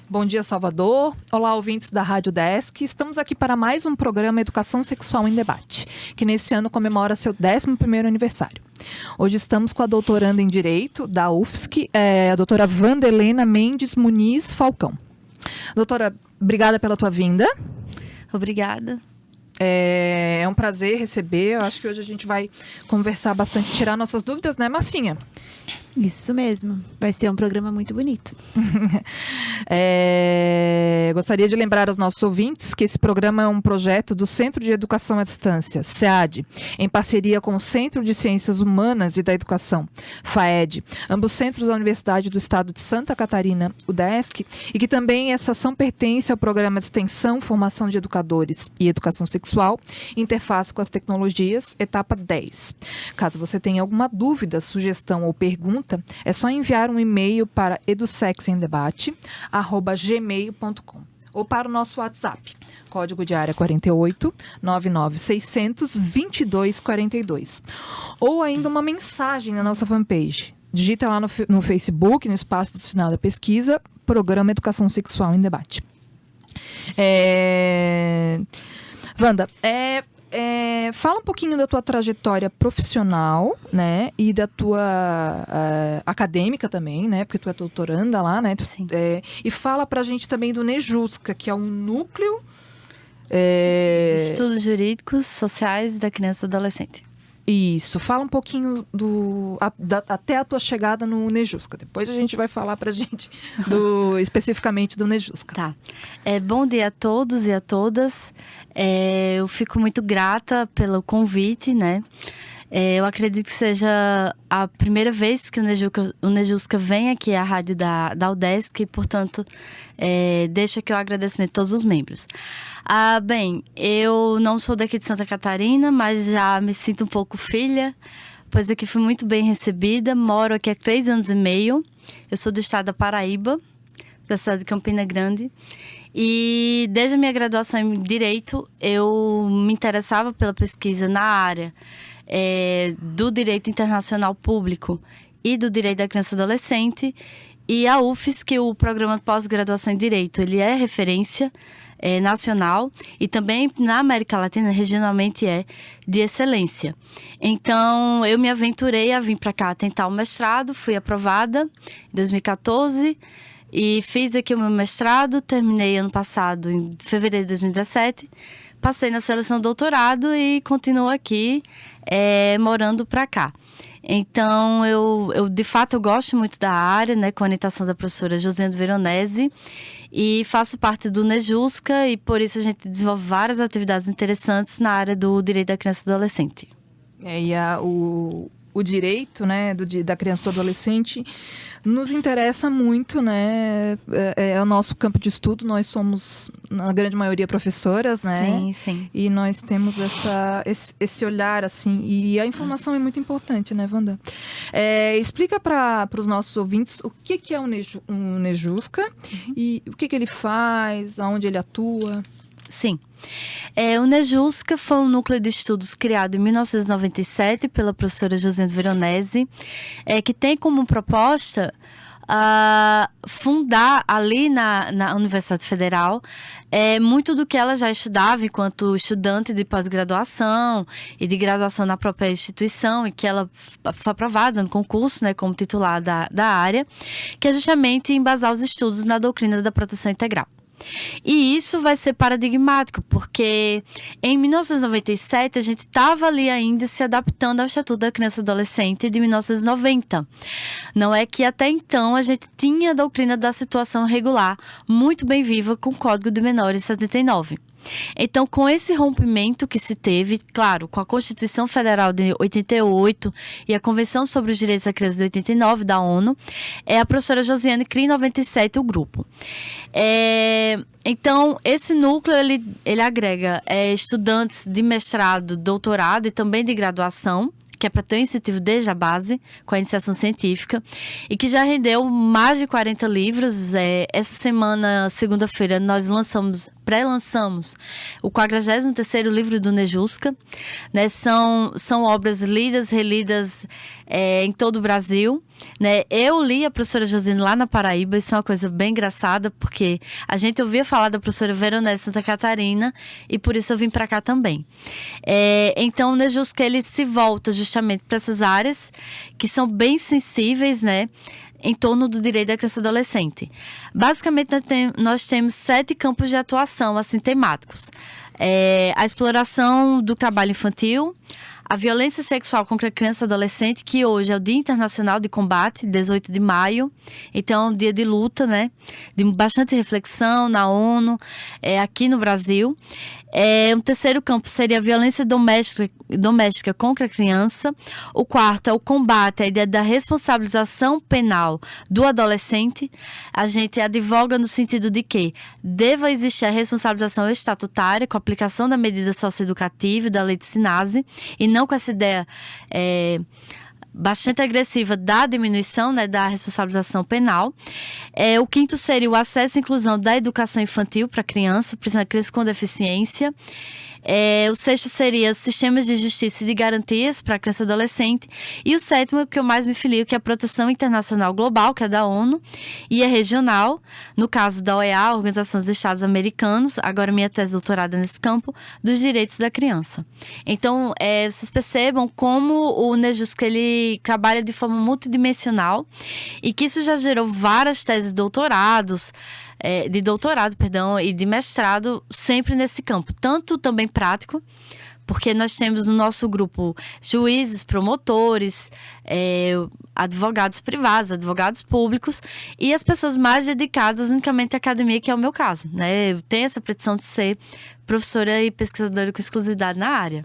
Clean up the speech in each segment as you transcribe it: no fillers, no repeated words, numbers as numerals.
Bom dia, Salvador. Olá, ouvintes da Rádio Desk. Estamos aqui para mais um programa Educação Sexual em Debate, que nesse ano comemora seu 11º aniversário. Hoje estamos com a doutoranda em Direito da UFSC, a doutora Wandelena Mendes Muniz Falcão. Doutora, obrigada pela tua vinda. Obrigada. É um prazer receber. Eu acho que hoje a gente vai conversar bastante, tirar nossas dúvidas, né, Massinha? Isso mesmo. Vai ser um programa muito bonito. Gostaria de lembrar aos nossos ouvintes que esse programa é um projeto do Centro de Educação à Distância, SEAD, em parceria com o Centro de Ciências Humanas e da Educação, FAED, ambos centros da Universidade do Estado de Santa Catarina, UDESC, e que também essa ação pertence ao programa de extensão, formação de educadores e educação sexual, interface com as tecnologias, etapa 10. Caso você tenha alguma dúvida, sugestão ou pergunta, é só enviar um e-mail para edusexemdebate@gmail.com ou para o nosso WhatsApp, código de área 48 99600 2242, ou ainda uma mensagem na nossa fanpage. Digita lá no Facebook, no espaço do sinal da pesquisa, Programa Educação Sexual em Debate. Wanda, fala um pouquinho da tua trajetória profissional, né, e da tua acadêmica também, né, porque tu é doutoranda lá, né, Sim. E fala pra gente também do NEJUSCA, que é um núcleo... De Estudos Jurídicos Sociais da Criança e Adolescente. Isso, fala um pouquinho até a tua chegada no NEJUSCA. Depois a gente vai falar pra gente especificamente do NEJUSCA. Tá. Bom dia a todos e a todas. Eu fico muito grata pelo convite, né? Eu acredito que seja a primeira vez que o NEJUSCA vem aqui à rádio da UDESC e, portanto, deixo aqui o agradecimento a todos os membros. Bem, eu não sou daqui de Santa Catarina, mas já me sinto um pouco filha, pois aqui fui muito bem recebida. Moro aqui há 3 anos e meio. Eu sou do estado da Paraíba, da cidade de Campina Grande. E desde a minha graduação em Direito, eu me interessava pela pesquisa na área do Direito Internacional Público e do Direito da Criança e Adolescente. E a UFSC, o programa de pós-graduação em Direito, ele é referência nacional e também na América Latina, regionalmente de excelência. Então, eu me aventurei a vir para cá tentar o mestrado, fui aprovada em 2014 e fiz aqui o meu mestrado, terminei ano passado, em fevereiro de 2017, passei na seleção do doutorado e continuo aqui morando para cá. Então, eu de fato eu gosto muito da área, né, com a orientação da professora Josiane Veronese, e faço parte do NEJUSCA e por isso a gente desenvolve várias atividades interessantes na área do direito da criança e do adolescente. O direito, né, da criança e do adolescente nos interessa muito, né? É o nosso campo de estudo. Nós somos, na grande maioria, professoras, né? Sim, sim. E nós temos esse olhar, assim. E a informação é muito importante, né, Wanda? Explica para os nossos ouvintes o que é um NEJUSCA e o que ele faz, aonde ele atua. Sim. O NEJUSCA foi um núcleo de estudos criado em 1997 pela professora Josiane Veronese, que tem como proposta fundar ali na Universidade Federal muito do que ela já estudava enquanto estudante de pós-graduação e de graduação na própria instituição, e que ela foi aprovada no concurso, né, como titular da área, que é justamente embasar os estudos na doutrina da proteção integral. E isso vai ser paradigmático, porque em 1997 a gente estava ali ainda se adaptando ao Estatuto da Criança e Adolescente de 1990. Não é que até então a gente tinha a doutrina da situação regular muito bem viva com o Código de Menores de 79. Então, com esse rompimento que se teve, claro, com a Constituição Federal de 88 e a Convenção sobre os Direitos da Criança de 89 da ONU, a professora Josiane cria em 97 o grupo. Então, esse núcleo, ele agrega estudantes de mestrado, doutorado e também de graduação, que é para ter um incentivo desde a base, com a iniciação científica, e que já rendeu mais de 40 livros. Essa semana, segunda-feira, nós lançamos pré-lançamos o 43º livro do Nejusca, né? São obras lidas, relidas em todo o Brasil, né? Eu li a professora Josine lá na Paraíba, isso é uma coisa bem engraçada, porque a gente ouvia falar da professora Veronese Santa Catarina e por isso eu vim para cá também. Então o Nejusca, ele se volta justamente para essas áreas que são bem sensíveis, né? Em torno do direito da criança e adolescente. Basicamente, nós temos 7 campos de atuação, assim, temáticos. A exploração do trabalho infantil, a violência sexual contra a criança e adolescente, que hoje é o Dia Internacional de Combate, 18 de maio. Então, é um dia de luta, né? De bastante reflexão na ONU, aqui no Brasil. Um terceiro campo seria a violência doméstica contra a criança. O quarto é o combate à ideia da responsabilização penal do adolescente. A gente advoga no sentido de que deva existir a responsabilização estatutária com a aplicação da medida socioeducativa e da lei de Sinase, e não com essa ideia bastante agressiva da diminuição, né, da responsabilização penal. O quinto seria o acesso e inclusão da educação infantil para criança, principalmente criança com deficiência. O sexto seria sistemas de justiça e de garantias para criança e adolescente. E o sétimo, que eu mais me filio, que é a proteção internacional global, que é da ONU, e é regional, no caso da OEA, Organização dos Estados Americanos, agora minha tese de doutorado nesse campo, dos direitos da criança. Então, vocês percebam como o Nejusca, ele trabalha de forma multidimensional e que isso já gerou várias teses de doutorado e de mestrado sempre nesse campo, tanto também prático, porque nós temos no nosso grupo juízes, promotores, advogados privados, advogados públicos e as pessoas mais dedicadas unicamente à academia, que é o meu caso, né? Eu tenho essa pretensão de ser professora e pesquisadora com exclusividade na área.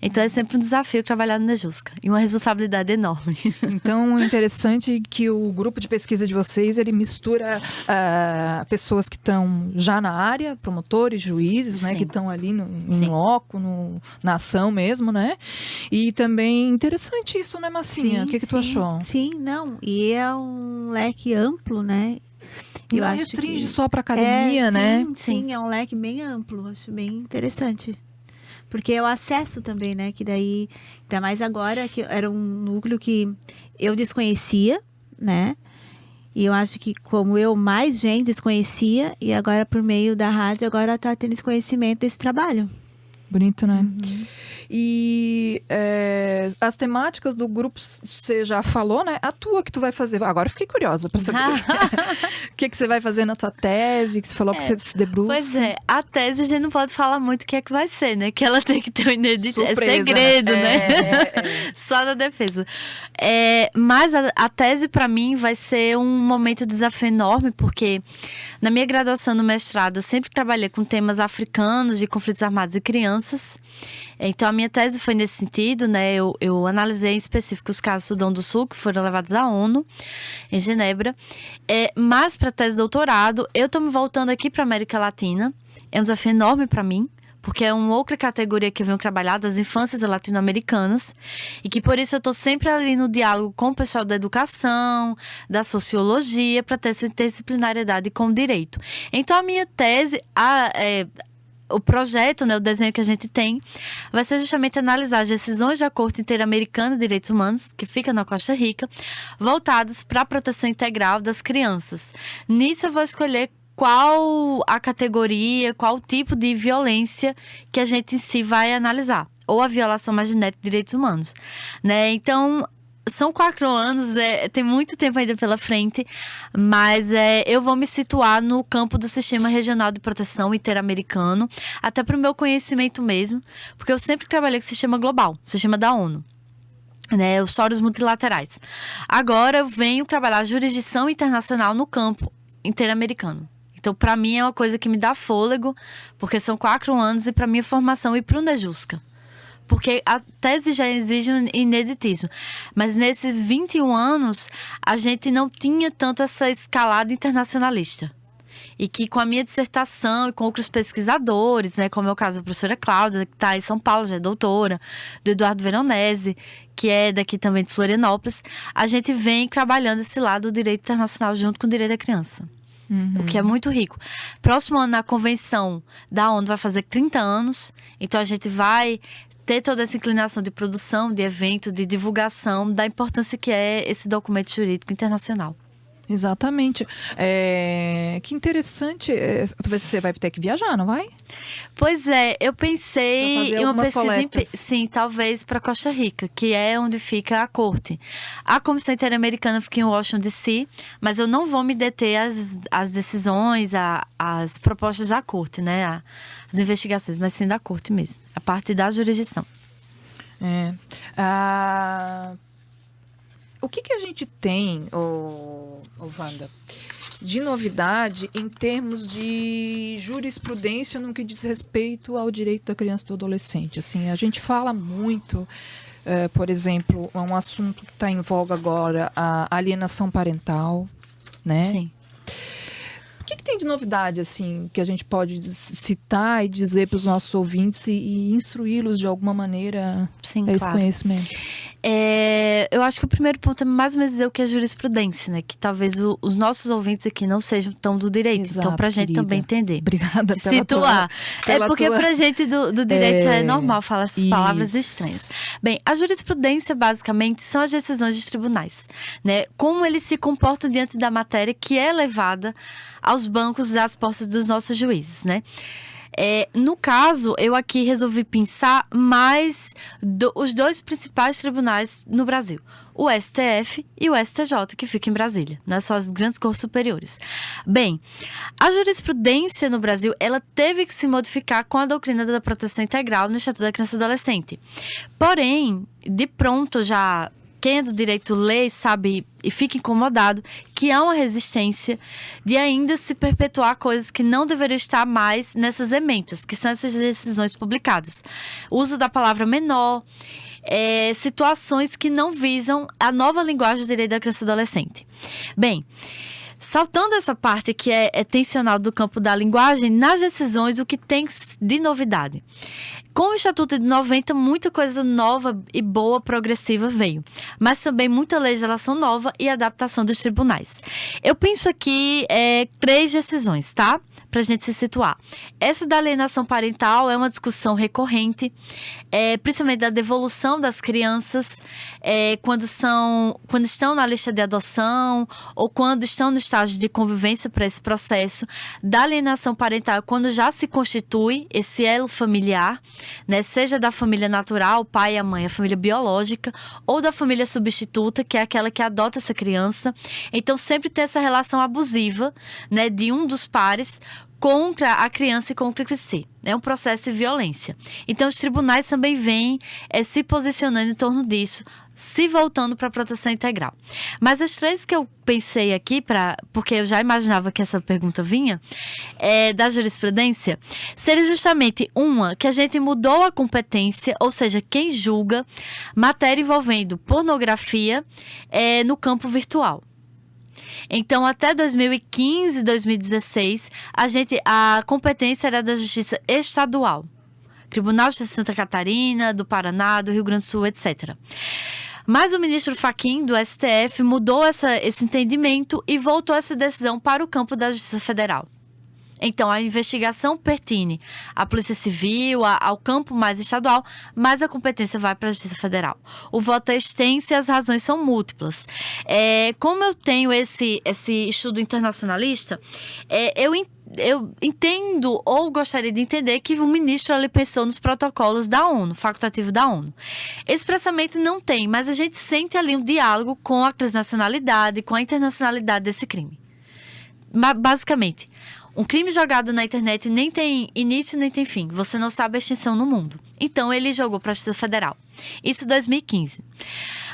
Então é sempre um desafio trabalhar no Nejusca e uma responsabilidade enorme. Então é interessante que o grupo de pesquisa de vocês, ele mistura pessoas que estão já na área, promotores, juízes, né, que estão ali em loco, na ação mesmo, né? E também interessante isso, né, Massinha? O que tu achou? Sim, não. E é um leque amplo, né? E não restringe só para academia, né? Sim, é um leque bem amplo. Acho bem interessante. Porque é o acesso também, né? Que daí, ainda mais agora, que era um núcleo que eu desconhecia, né? E eu acho que, como eu, mais gente desconhecia. E agora, por meio da rádio, agora tá tendo esse conhecimento desse trabalho. Bonito, né? Uhum. E as temáticas do grupo, você já falou, né? A tua que tu vai fazer. Agora eu fiquei curiosa para saber o que você vai fazer na tua tese, que você falou que você se debruça. Pois é, a tese a gente não pode falar muito o que é que vai ser, né? Que ela tem que ter um inédito, surpresa, segredo, né? Só da defesa. Mas a tese, para mim, vai ser um momento de desafio enorme, porque na minha graduação no mestrado, eu sempre trabalhei com temas africanos, de conflitos armados e crianças. Então, a minha tese foi nesse sentido, né? Eu analisei em específico os casos do Sudão do Sul, que foram levados à ONU, em Genebra. Mas, para a tese de doutorado, eu estou me voltando aqui para a América Latina. É um desafio enorme para mim, porque é uma outra categoria que eu venho trabalhar, das infâncias latino-americanas, e que por isso eu estou sempre ali no diálogo com o pessoal da educação, da sociologia, para ter essa interdisciplinariedade com o direito. Então, a minha tese, o projeto, né, o desenho que a gente tem, vai ser justamente analisar as decisões da Corte Interamericana de Direitos Humanos, que fica na Costa Rica, voltadas para a proteção integral das crianças. Nisso eu vou escolher qual a categoria, qual o tipo de violência que a gente em si vai analisar, ou a violação mais genérica de direitos humanos, né? Então, são 4 anos, tem muito tempo ainda pela frente, mas eu vou me situar no campo do Sistema Regional de Proteção Interamericano, até para o meu conhecimento mesmo, porque eu sempre trabalhei com o sistema global, o sistema da ONU, né, os fóruns multilaterais. Agora eu venho trabalhar a jurisdição internacional no campo interamericano. Então, para mim, é uma coisa que me dá fôlego, porque são 4 anos e para minha formação e para o Nejusca. Porque a tese já exige um ineditismo. Mas nesses 21 anos, a gente não tinha tanto essa escalada internacionalista. E que com a minha dissertação e com outros pesquisadores, né, como é o caso da professora Cláudia, que está em São Paulo, já é doutora, do Eduardo Veronese, que é daqui também de Florianópolis, a gente vem trabalhando esse lado do direito internacional junto com o direito da criança. o que é muito rico. Próximo ano, a convenção da ONU vai fazer 30 anos, então a gente vai ter toda essa inclinação de produção, de evento, de divulgação, da importância que é esse documento jurídico internacional. Exatamente. Que interessante. Talvez você vai ter que viajar, não vai? Pois é, eu pensei em uma pesquisa, sim, talvez para Costa Rica, que é onde fica a corte. A Comissão Interamericana fica em Washington, D.C., mas eu não vou me deter às decisões, às propostas da corte, né? As investigações, mas sim da corte mesmo, a parte da jurisdição. O que a gente tem, Wanda, de novidade em termos de jurisprudência no que diz respeito ao direito da criança e do adolescente? Assim, a gente fala muito, por exemplo, um assunto que está em voga agora, a alienação parental, né? Sim. O que tem de novidade, assim, que a gente pode citar e dizer para os nossos ouvintes e instruí-los de alguma maneira a esse conhecimento? Eu acho que o primeiro ponto é mais ou menos dizer o que é jurisprudência, né? Que talvez os nossos ouvintes aqui não sejam tão do direito. Exato, então, pra gente também entender. Obrigada pela situar. Porque pra gente do direito já é normal falar essas palavras estranhas. Bem, a jurisprudência, basicamente, são as decisões dos tribunais, né? Como eles se comportam diante da matéria que é levada aos bancos das posses dos nossos juízes, né? No caso, eu aqui resolvi pensar mais os dois principais tribunais no Brasil. O STF e o STJ, que fica em Brasília, né? São as grandes cortes superiores. Bem, a jurisprudência no Brasil, ela teve que se modificar com a doutrina da proteção integral no Estatuto da Criança e do Adolescente. Porém, de pronto já... Quem é do direito lê, sabe e fica incomodado que há uma resistência de ainda se perpetuar coisas que não deveriam estar mais nessas ementas, que são essas decisões publicadas. O uso da palavra menor, situações que não visam a nova linguagem do direito da criança e do adolescente. Bem, saltando essa parte que é tensional do campo da linguagem, nas decisões, o que tem de novidade? Com o Estatuto de 90, muita coisa nova e boa, progressiva veio. Mas também muita legislação nova e adaptação dos tribunais. Eu penso aqui 3 decisões, tá? Pra gente se situar. Essa da alienação parental é uma discussão recorrente, principalmente da devolução das crianças quando estão na lista de adoção ou quando estão no estágio de convivência para esse processo. Da alienação parental, quando já se constitui esse elo familiar, né, seja da família natural, o pai e a mãe, a família biológica, ou da família substituta, que é aquela que adota essa criança. Então, sempre ter essa relação abusiva, né, de um dos pares contra a criança e contra o crescer. É um processo de violência. Então, os tribunais também vêm se posicionando em torno disso, se voltando para a proteção integral. Mas as 3 que eu pensei aqui, porque eu já imaginava que essa pergunta vinha, da jurisprudência, seria justamente uma que a gente mudou a competência, ou seja, quem julga matéria envolvendo pornografia no campo virtual. Então, até 2015, 2016, a competência era da Justiça Estadual. Tribunal de Justiça de Santa Catarina, do Paraná, do Rio Grande do Sul, etc. Mas o ministro Fachin, do STF, mudou esse entendimento e voltou essa decisão para o campo da Justiça Federal. Então, a investigação pertine à Polícia Civil, ao campo mais estadual, mas a competência vai para a Justiça Federal. O voto é extenso e as razões são múltiplas. Como eu tenho esse estudo internacionalista, eu entendo ou gostaria de entender que o ministro ali pensou nos protocolos da ONU, facultativo da ONU. Expressamente não tem, mas a gente sente ali um diálogo com a transnacionalidade, com a internacionalidade desse crime. Basicamente, um crime jogado na internet nem tem início nem tem fim. Você não sabe a extinção no mundo. Então, ele jogou para a Justiça Federal. Isso em 2015.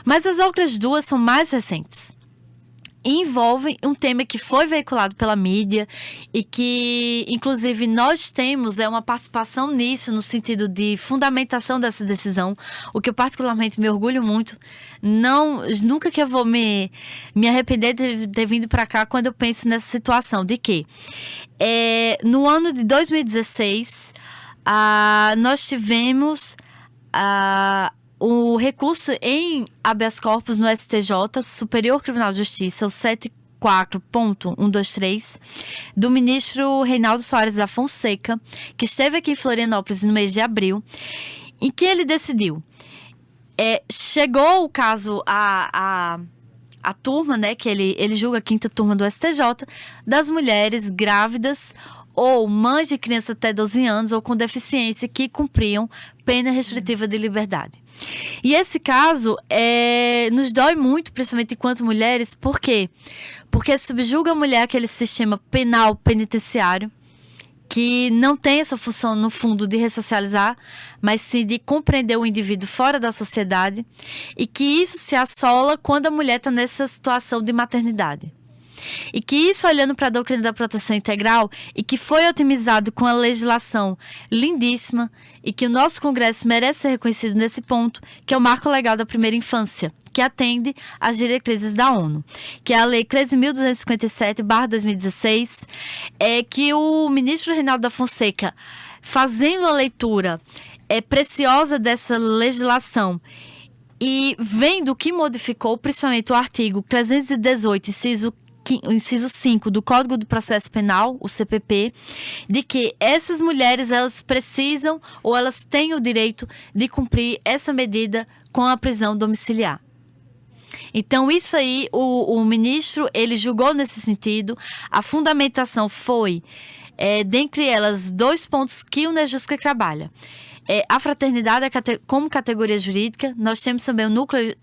Mas as outras 2 são mais recentes. E envolvem um tema que foi veiculado pela mídia e que, inclusive, nós temos uma participação nisso, no sentido de fundamentação dessa decisão, o que eu particularmente me orgulho muito. Nunca que eu vou me arrepender de ter vindo para cá quando eu penso nessa situação, de que no ano de 2016, nós tivemos o recurso em habeas corpus no STJ, Superior Tribunal de Justiça, o 4.123, do ministro Reinaldo Soares da Fonseca, que esteve aqui em Florianópolis no mês de abril, em que ele decidiu. Chegou o caso a turma, né, que ele julga a 5ª turma do STJ, das mulheres grávidas ou mães de criança até 12 anos ou com deficiência que cumpriam pena restritiva de liberdade. E esse caso nos dói muito, principalmente enquanto mulheres. Por quê? Porque subjuga a mulher àquele sistema penal penitenciário que não tem essa função, no fundo, de ressocializar, mas sim de compreender o indivíduo fora da sociedade, e que isso se assola quando a mulher está nessa situação de maternidade. E que isso, olhando para a doutrina da proteção integral, e que foi otimizado com a legislação lindíssima, e que o nosso Congresso merece ser reconhecido nesse ponto, que é o Marco Legal da Primeira Infância, que atende às diretrizes da ONU, que é a Lei 13.257/2016, que o ministro Reinaldo da Fonseca, fazendo a leitura preciosa dessa legislação e vendo o que modificou, principalmente o artigo 318, inciso 5 do Código do Processo Penal, o CPP, de que essas mulheres, elas precisam ou elas têm o direito de cumprir essa medida com a prisão domiciliar. Então, isso aí, o ministro, ele julgou nesse sentido. A fundamentação foi, dentre elas, 2 pontos que o NEJUSC trabalha. A fraternidade como categoria jurídica. Nós temos também o núcleo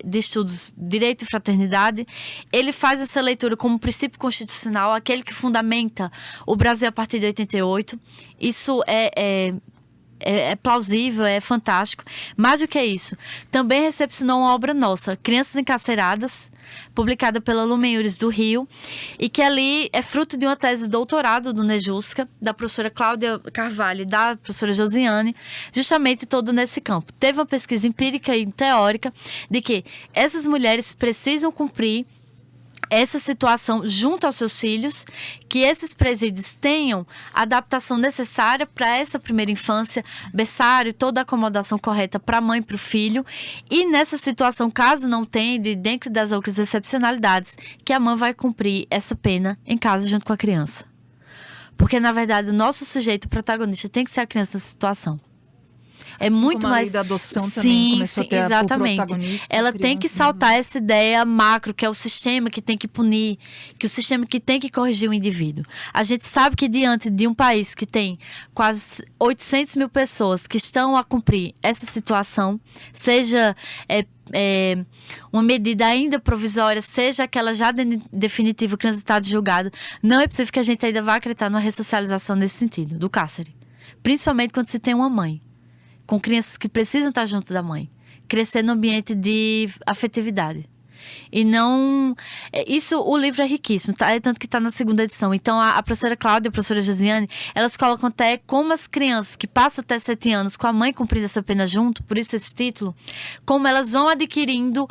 de estudos Direito e Fraternidade. Ele faz essa leitura como princípio constitucional, aquele que fundamenta o Brasil a partir de 88. Isso é plausível, é fantástico. Mais do que isso, também recepcionou uma obra nossa, Crianças Encarceradas, publicada pela Lumen Iuris do Rio, e que ali é fruto de uma tese de doutorado do NEJUSCA, da professora Cláudia Carvalho e da professora Josiane, justamente todo nesse campo. Teve uma pesquisa empírica e teórica de que essas mulheres precisam cumprir essa situação junto aos seus filhos, que esses presídios tenham a adaptação necessária para essa primeira infância, berçário, toda a acomodação correta para a mãe e para o filho, e nessa situação, caso não tenha, dentro das outras excepcionalidades, que a mãe vai cumprir essa pena em casa junto com a criança. Porque, na verdade, o nosso sujeito protagonista tem que ser a criança nessa situação. Assim muito como a mais. lei da adoção também começou a ter exatamente. o protagonista. Ela tem que saltar essa ideia macro, que é o sistema que tem que punir, que o sistema que tem que corrigir o indivíduo. A gente sabe que diante de um país que tem quase 800 mil pessoas que estão a cumprir essa situação, seja uma medida ainda provisória, seja aquela já definitiva, transitada e julgada, não é possível que a gente ainda vá acreditar numa ressocialização nesse sentido, do cárcere. Principalmente quando se tem uma mãe com crianças que precisam estar junto da mãe, crescer no ambiente de afetividade. E não... Isso, o livro é riquíssimo, tá? É tanto que está na 2ª edição. Então, a professora Cláudia e a professora Josiane, elas colocam até como as crianças que passam até 7 anos com a mãe cumprindo essa pena junto, por isso esse título, como elas vão adquirindo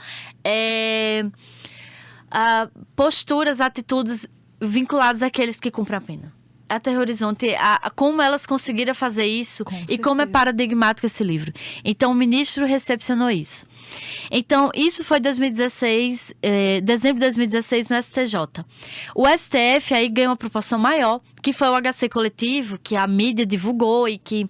posturas, atitudes vinculadas àqueles que cumprem a pena. Aterrorizante como elas conseguiram fazer isso e como é paradigmático esse livro. Então, o ministro recepcionou isso. Então, isso foi 2016, dezembro de 2016 no STJ. O STF aí ganhou uma proporção maior, que foi o HC coletivo, que a mídia divulgou e que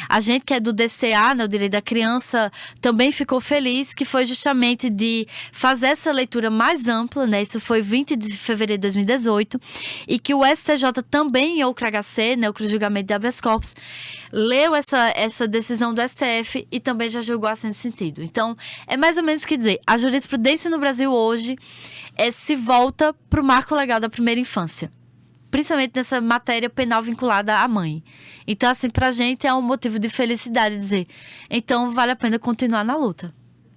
a gente que é do DCA, né, o Direito da Criança, também ficou feliz, que foi justamente de fazer essa leitura mais ampla, né? Isso foi 20 de fevereiro de 2018, e que o STJ também, em outro HC, né, o julgamento de habeas corpus, leu essa decisão do STF e também já julgou assim nesse sentido. Então, é mais ou menos o que dizer, a jurisprudência no Brasil hoje se volta para o marco legal da primeira infância, principalmente nessa matéria penal vinculada à mãe. Então, assim, pra gente é um motivo de felicidade dizer, então vale a pena continuar na luta.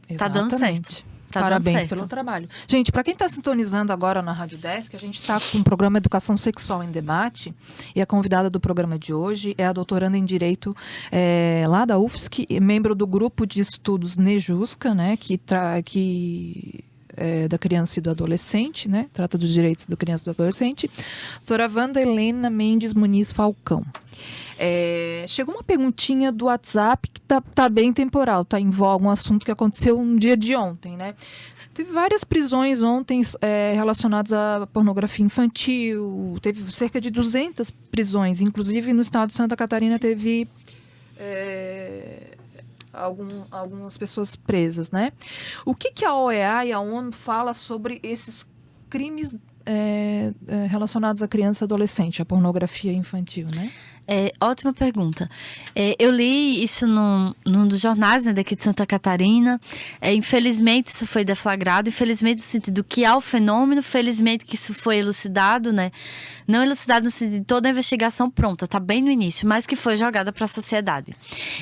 Exatamente. Tá dando certo. Parabéns pelo trabalho. Gente, para quem está sintonizando agora na Rádio Desk, a gente está com o programa Educação Sexual em Debate, e a convidada do programa de hoje é a doutoranda em Direito lá da UFSC, membro do grupo de estudos NEJUSCA, né, da criança e do adolescente, né, trata dos direitos da criança e do adolescente, doutora Wanda Helena Mendes Muniz Falcão. Chegou uma perguntinha do WhatsApp que tá bem temporal, tá em voga, um assunto que aconteceu no dia de ontem, né? Teve várias prisões ontem relacionadas à pornografia infantil, teve cerca de 200 prisões, inclusive no estado de Santa Catarina teve algumas pessoas presas, né? O que a OEA e a ONU fala sobre esses crimes relacionados à criança e adolescente, a pornografia infantil, né? Ótima pergunta. Eu li isso num dos jornais, né, daqui de Santa Catarina. Infelizmente, isso foi deflagrado. Infelizmente, no sentido que há o fenômeno. Felizmente que isso foi elucidado, né? Não elucidado no sentido de toda a investigação pronta, está bem no início, mas que foi jogada para a sociedade.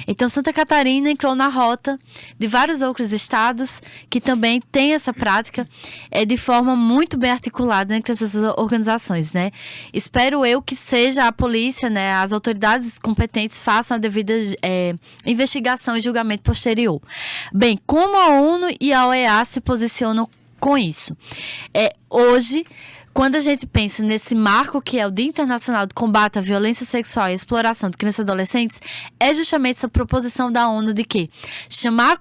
Então, Santa Catarina entrou na rota de vários outros estados que também têm essa prática de forma muito bem articulada entre essas organizações, né? Espero eu que seja a polícia, né, as autoridades competentes façam a devida investigação e julgamento posterior. Bem, como a ONU e a OEA se posicionam com isso? Hoje, quando a gente pensa nesse marco que é o Dia Internacional de Combate à Violência Sexual e à Exploração de Crianças e Adolescentes, é justamente essa proposição da ONU de que chamar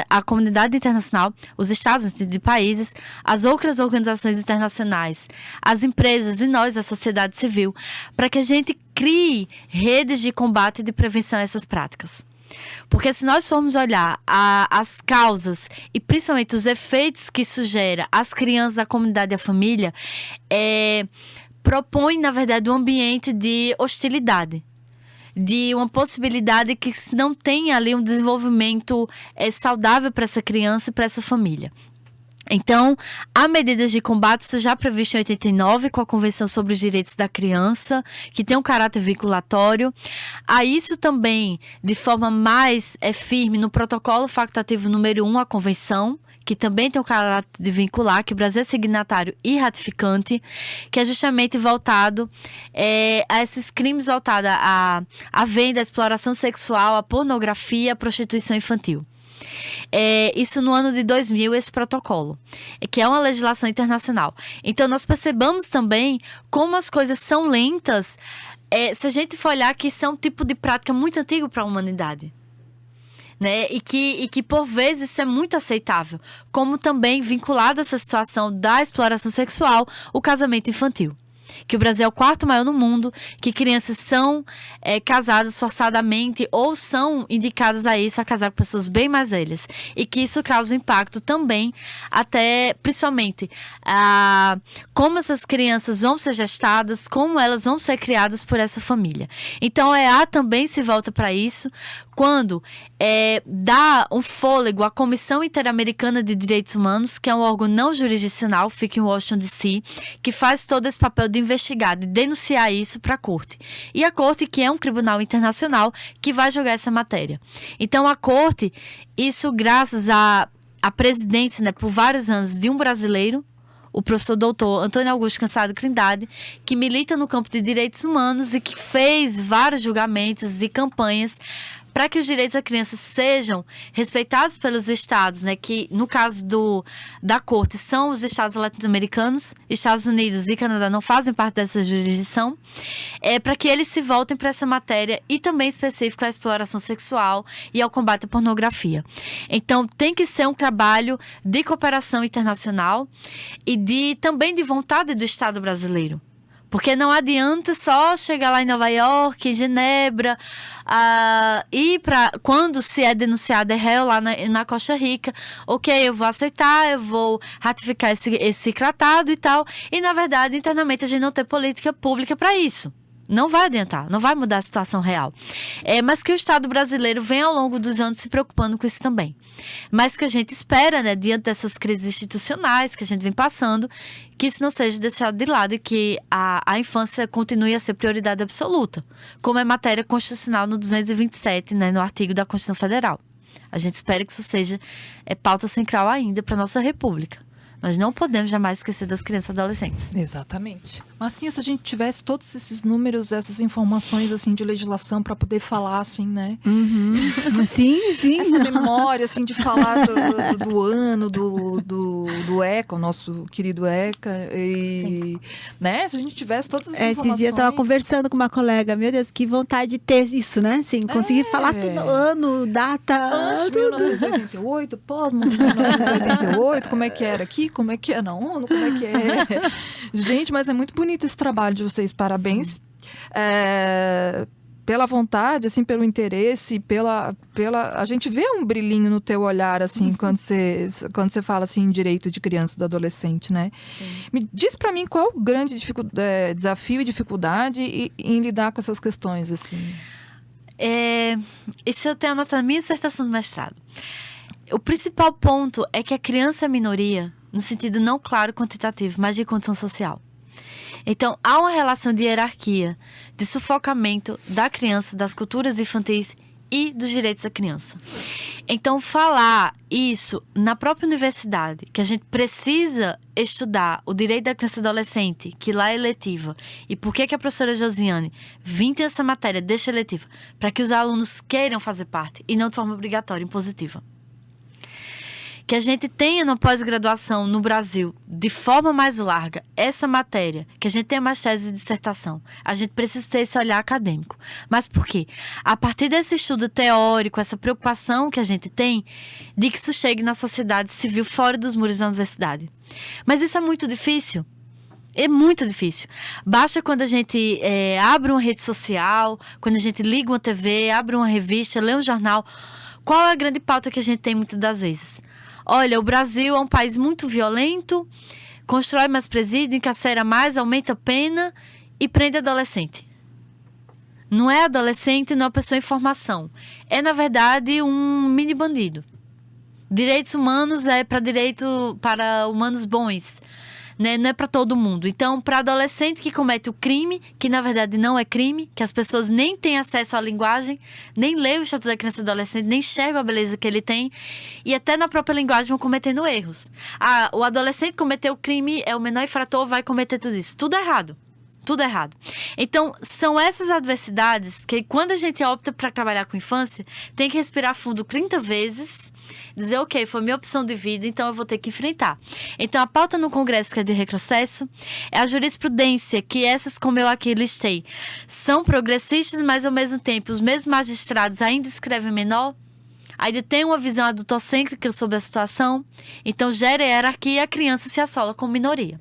a comunidade internacional, os estados de países, as outras organizações internacionais, as empresas e nós, a sociedade civil, para que a gente crie redes de combate e de prevenção a essas práticas. Porque se nós formos olhar as causas e principalmente os efeitos que isso gera às crianças, à comunidade e à família, propõe, na verdade, um ambiente de hostilidade, de uma possibilidade que não tenha ali um desenvolvimento saudável para essa criança e para essa família. Então, há medidas de combate, isso já previsto em 89, com a Convenção sobre os Direitos da Criança, que tem um caráter vinculatório. Há isso também, de forma mais firme, no protocolo facultativo número 1, a Convenção, que também tem um caráter de vincular, que o Brasil é signatário e ratificante, que é justamente voltado a esses crimes voltados à venda, à exploração sexual, à pornografia, à prostituição infantil. Isso no ano de 2000, esse protocolo, que é uma legislação internacional. Então, nós percebamos também como as coisas são lentas, se a gente for olhar que isso é um tipo de prática muito antigo para a humanidade. Né? E que por vezes isso é muito aceitável, como também vinculado a essa situação da exploração sexual, o casamento infantil. Que o Brasil é o quarto maior no mundo, que crianças são casadas forçadamente ou são indicadas a isso, a casar com pessoas bem mais velhas. E que isso causa um impacto também, até principalmente, como essas crianças vão ser gestadas, como elas vão ser criadas por essa família. Então, a EA também se volta para isso, quando dá um fôlego à Comissão Interamericana de Direitos Humanos, que é um órgão não jurisdicional, fica em Washington, D.C., que faz todo esse papel de investigar, de denunciar isso para a Corte. E a Corte, que é um tribunal internacional, que vai julgar essa matéria. Então, a Corte, isso graças à presidência, né, por vários anos, de um brasileiro, o professor doutor Antônio Augusto Cansado Trindade, que milita no campo de direitos humanos e que fez vários julgamentos e campanhas para que os direitos da criança sejam respeitados pelos estados, né, que no caso da Corte são os estados latino-americanos, Estados Unidos e Canadá não fazem parte dessa jurisdição, para que eles se voltem para essa matéria e também específico à exploração sexual e ao combate à pornografia. Então, tem que ser um trabalho de cooperação internacional e também de vontade do Estado brasileiro. Porque não adianta só chegar lá em Nova York, em Genebra, e quando se é denunciado é réu lá na Costa Rica, ok, eu vou aceitar, eu vou ratificar esse tratado e tal. E, na verdade, internamente a gente não tem política pública para isso. Não vai adiantar, não vai mudar a situação real. Mas que o Estado brasileiro vem ao longo dos anos se preocupando com isso também. Mas que a gente espera, né, diante dessas crises institucionais que a gente vem passando, que isso não seja deixado de lado e que a infância continue a ser prioridade absoluta, como é matéria constitucional no 227, né, no artigo da Constituição Federal. A gente espera que isso seja pauta central ainda para a nossa República. Nós não podemos jamais esquecer das crianças e adolescentes. Exatamente. Mas assim, se a gente tivesse todos esses números, essas informações assim de legislação para poder falar assim, né? Sim. Essa memória assim de falar do ano, do ECA, o nosso querido ECA, e né? Se a gente tivesse todas essas informações. Esses dias eu estava conversando com uma colega, meu Deus, que vontade de ter isso, né? Assim, conseguir falar tudo, ano, data. Antes de 1988, pós 1988, como é que era aqui, como é que é na ONU, como é que é. Gente, mas é muito bonito esse trabalho de vocês, parabéns. Pela vontade, assim, pelo interesse, a gente vê um brilhinho no teu olhar, assim, quando você fala, assim, em direito de criança e do adolescente, né? Sim. Me diz pra mim qual é o grande desafio e dificuldade em lidar com essas questões, assim. Isso eu tenho anotado na minha dissertação de mestrado. O principal ponto é que a criança é minoria, no sentido não claro quantitativo, mas de condição social. Então, há uma relação de hierarquia, de sufocamento da criança, das culturas infantis e dos direitos da criança. Então, falar isso na própria universidade, que a gente precisa estudar o direito da criança e adolescente, que lá é eletiva, e por que a professora Josiane vem ter essa matéria, deixa eletiva, para que os alunos queiram fazer parte e não de forma obrigatória, impositiva. Que a gente tenha na pós-graduação no Brasil, de forma mais larga, essa matéria, que a gente tenha mais tese de dissertação. A gente precisa ter esse olhar acadêmico. Mas por quê? A partir desse estudo teórico, essa preocupação que a gente tem, de que isso chegue na sociedade civil fora dos muros da universidade. Mas isso é muito difícil. É muito difícil. Basta quando a gente abre uma rede social, quando a gente liga uma TV, abre uma revista, lê um jornal. Qual é a grande pauta que a gente tem muitas das vezes? Olha, o Brasil é um país muito violento, constrói mais presídio, encarcera mais, aumenta a pena e prende adolescente. Não é adolescente, não é uma pessoa em formação. É, na verdade, um mini bandido. Direitos humanos é para humanos bons. Né? Não é para todo mundo. Então, para adolescente que comete o crime, que na verdade não é crime, que as pessoas nem têm acesso à linguagem, nem leem o Estatuto da Criança e do Adolescente, nem enxergam a beleza que ele tem, e até na própria linguagem vão cometendo erros. O adolescente cometeu o crime, é o menor infrator, vai cometer tudo isso. Tudo errado. Tudo errado. Então, são essas adversidades que, quando a gente opta para trabalhar com infância, tem que respirar fundo 30 vezes, dizer, ok, foi minha opção de vida, então eu vou ter que enfrentar. Então, a pauta no Congresso, que é de retrocesso, é a jurisprudência, que essas, como eu aqui listei, são progressistas, mas ao mesmo tempo, os mesmos magistrados ainda escrevem menor. Ainda tem uma visão adultocêntrica sobre a situação, então gera hierarquia e a criança se assola como minoria.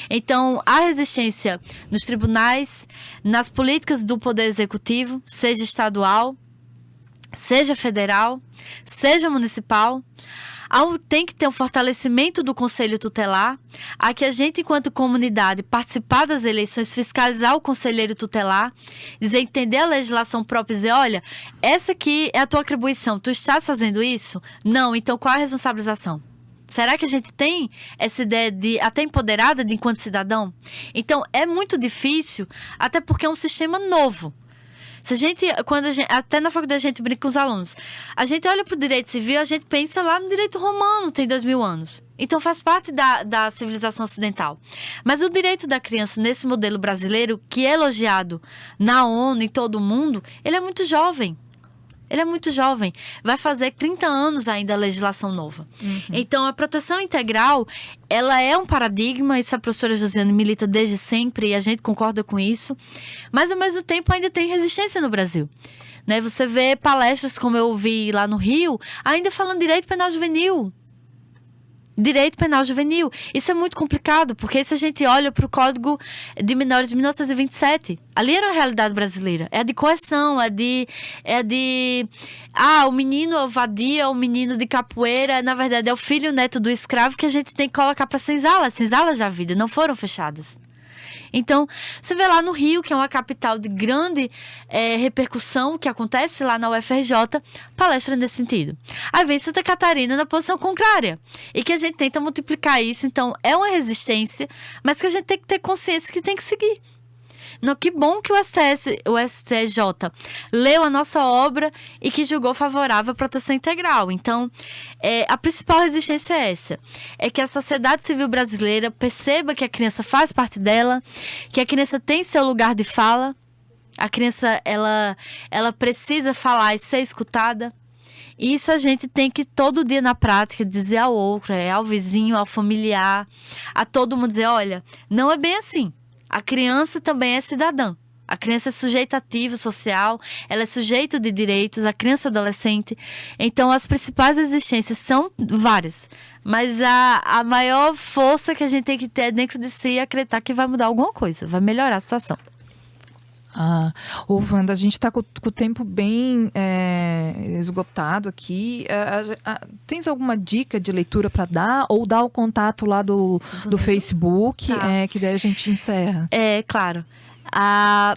Então, há resistência nos tribunais, nas políticas do poder executivo, seja estadual, seja federal, seja municipal. Tem que ter um fortalecimento do Conselho Tutelar, a que a gente, enquanto comunidade, participar das eleições, fiscalizar o conselheiro tutelar, entender a legislação própria e dizer, olha, essa aqui é a tua atribuição, tu estás fazendo isso? Não, então qual a responsabilização? Será que a gente tem essa ideia de até empoderada de enquanto cidadão? Então, é muito difícil, até porque é um sistema novo. Até na faculdade a gente brinca com os alunos, a gente olha para o direito civil, a gente pensa lá no direito romano, tem 2000 anos. Então faz parte da civilização ocidental. Mas o direito da criança nesse modelo brasileiro, que é elogiado na ONU e em todo o mundo, ele é muito jovem. Ele é muito jovem. Vai fazer 30 anos ainda a legislação nova. Uhum. Então, a proteção integral, ela é um paradigma. Isso a professora Josiane milita desde sempre e a gente concorda com isso. Mas, ao mesmo tempo, ainda tem resistência no Brasil. Né? Você vê palestras, como eu ouvi lá no Rio, ainda falando direito penal juvenil. Direito penal juvenil. Isso é muito complicado, porque se a gente olha para o Código de Menores de 1927, ali era a realidade brasileira. É a de coerção, o menino é o vadia, o menino de capoeira, na verdade é o filho neto do escravo que a gente tem que colocar para senzalas da vida, não foram fechadas. Então, você vê lá no Rio, que é uma capital de grande repercussão, que acontece lá na UFRJ, palestra nesse sentido. Aí vem Santa Catarina na posição contrária. E que a gente tenta multiplicar isso. Então, é uma resistência, mas que a gente tem que ter consciência que tem que seguir. Não, que bom que o STJ leu a nossa obra e que julgou favorável à proteção integral. Então, a principal resistência é essa. É que a sociedade civil brasileira perceba que a criança faz parte dela, que a criança tem seu lugar de fala. A criança, ela precisa falar e ser escutada. E isso a gente tem que todo dia na prática dizer ao outro, ao vizinho, ao familiar, a todo mundo dizer, olha, não é bem assim. A criança também é cidadã. A criança é sujeito ativo social, ela é sujeito de direitos, a criança e adolescente. Então, as principais exigências são várias. Mas a maior força que a gente tem que ter dentro de si é acreditar que vai mudar alguma coisa, vai melhorar a situação. Wanda, a gente está com o tempo bem esgotado aqui. Tens alguma dica de leitura para dar? Ou dá o contato lá do Facebook, tá. Que daí a gente encerra? Claro.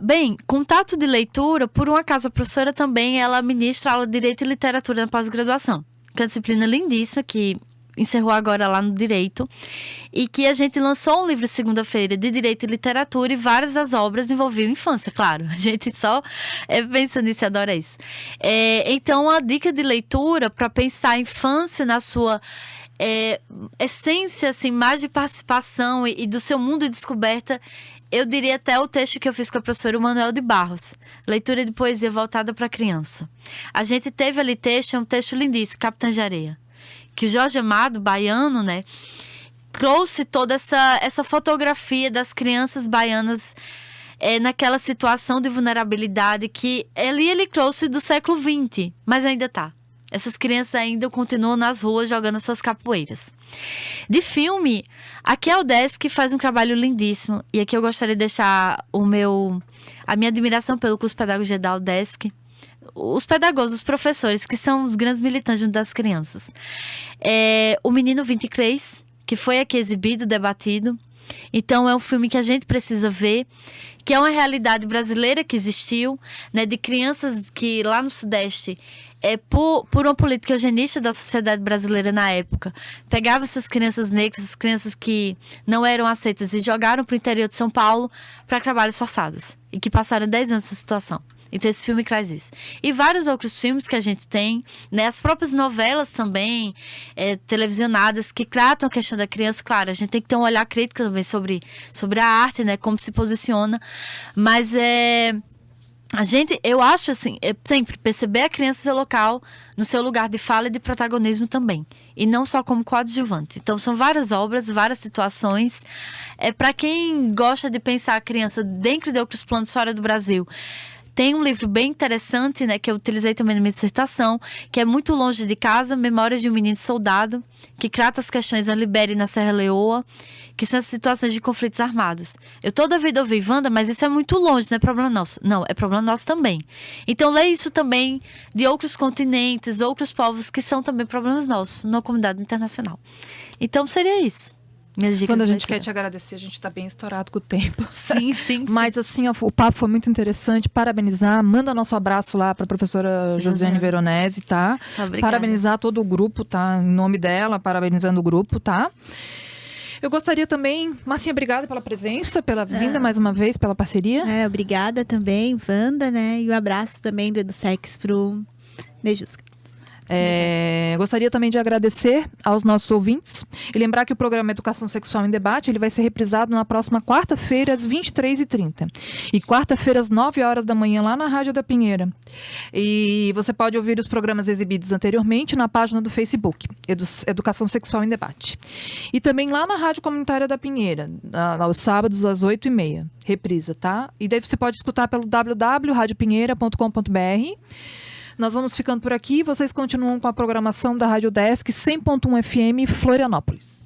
Bem, contato de leitura, por um acaso a professora também, ela ministra aula de Direito e Literatura na pós-graduação. Que é uma disciplina lindíssima que encerrou agora lá no Direito, e que a gente lançou um livro segunda-feira de Direito e Literatura, e várias das obras envolviam infância, claro. A gente só pensa nisso e adora isso. Então, a dica de leitura para pensar a infância na sua essência, assim, mais de participação e do seu mundo de descoberta, eu diria até o texto que eu fiz com a professora Manuel de Barros, leitura de poesia voltada para a criança. A gente teve ali um texto lindíssimo, Capitã de Areia, que o Jorge Amado, baiano, né, trouxe toda essa fotografia das crianças baianas naquela situação de vulnerabilidade que ele trouxe do século XX, mas ainda está. Essas crianças ainda continuam nas ruas jogando suas capoeiras. De filme, aqui a UDESC faz um trabalho lindíssimo, e aqui eu gostaria de deixar a minha admiração pelo curso de Pedagogia da UDESC. Os pedagogos, os professores, que são os grandes militantes junto das crianças. O Menino 23, que foi aqui exibido, debatido. Então, é um filme que a gente precisa ver, que é uma realidade brasileira que existiu, né, de crianças que lá no Sudeste, por uma política eugenista da sociedade brasileira na época, pegava essas crianças negras, essas crianças que não eram aceitas, e jogaram para o interior de São Paulo para trabalhos forçados, e que passaram 10 anos nessa situação. Então esse filme traz isso. E vários outros filmes que a gente tem, né? As próprias novelas também, televisionadas, que tratam a questão da criança. Claro, a gente tem que ter um olhar crítico também sobre a arte, né? Como se posiciona. Mas eu acho assim, sempre perceber a criança seu local, no seu lugar de fala e de protagonismo também. E não só como coadjuvante. Então são várias obras, várias situações. Para quem gosta de pensar a criança dentro de outros planos fora do Brasil, tem um livro bem interessante, né, que eu utilizei também na minha dissertação, que é Muito Longe de Casa, Memórias de um Menino Soldado, que trata as questões na Libéria e na Serra Leoa, que são as situações de conflitos armados. Eu toda a vida ouvi, Wanda, mas isso é muito longe, não é problema nosso. Não, é problema nosso também. Então, leia isso também de outros continentes, outros povos, que são também problemas nossos na comunidade internacional. Então, seria isso. Quando a gente quer te agradecer, a gente está bem estourado com o tempo. Sim. Mas assim, o papo foi muito interessante. Parabenizar, manda nosso abraço lá para a professora Josiane Veronese, tá? Obrigada. Parabenizar todo o grupo, tá? Em nome dela, parabenizando o grupo, tá? Eu gostaria também, Marcinha, obrigada pela presença, pela vinda mais uma vez, pela parceria. Obrigada também, Wanda, né? E o abraço também do EduSex pro Nejusca. Gostaria também de agradecer aos nossos ouvintes e lembrar que o programa Educação Sexual em Debate ele vai ser reprisado na próxima quarta-feira às 23h30 e quarta-feira às 9 horas da manhã lá na Rádio da Pinheira. E você pode ouvir os programas exibidos anteriormente na página do Facebook Educação Sexual em Debate, e também lá na Rádio Comunitária da Pinheira aos sábados às 8h30, reprisa, tá? E daí você pode escutar pelo www.radiopinheira.com.br. Nós vamos ficando por aqui. Vocês continuam com a programação da Rádio UDESC 100.1 FM Florianópolis.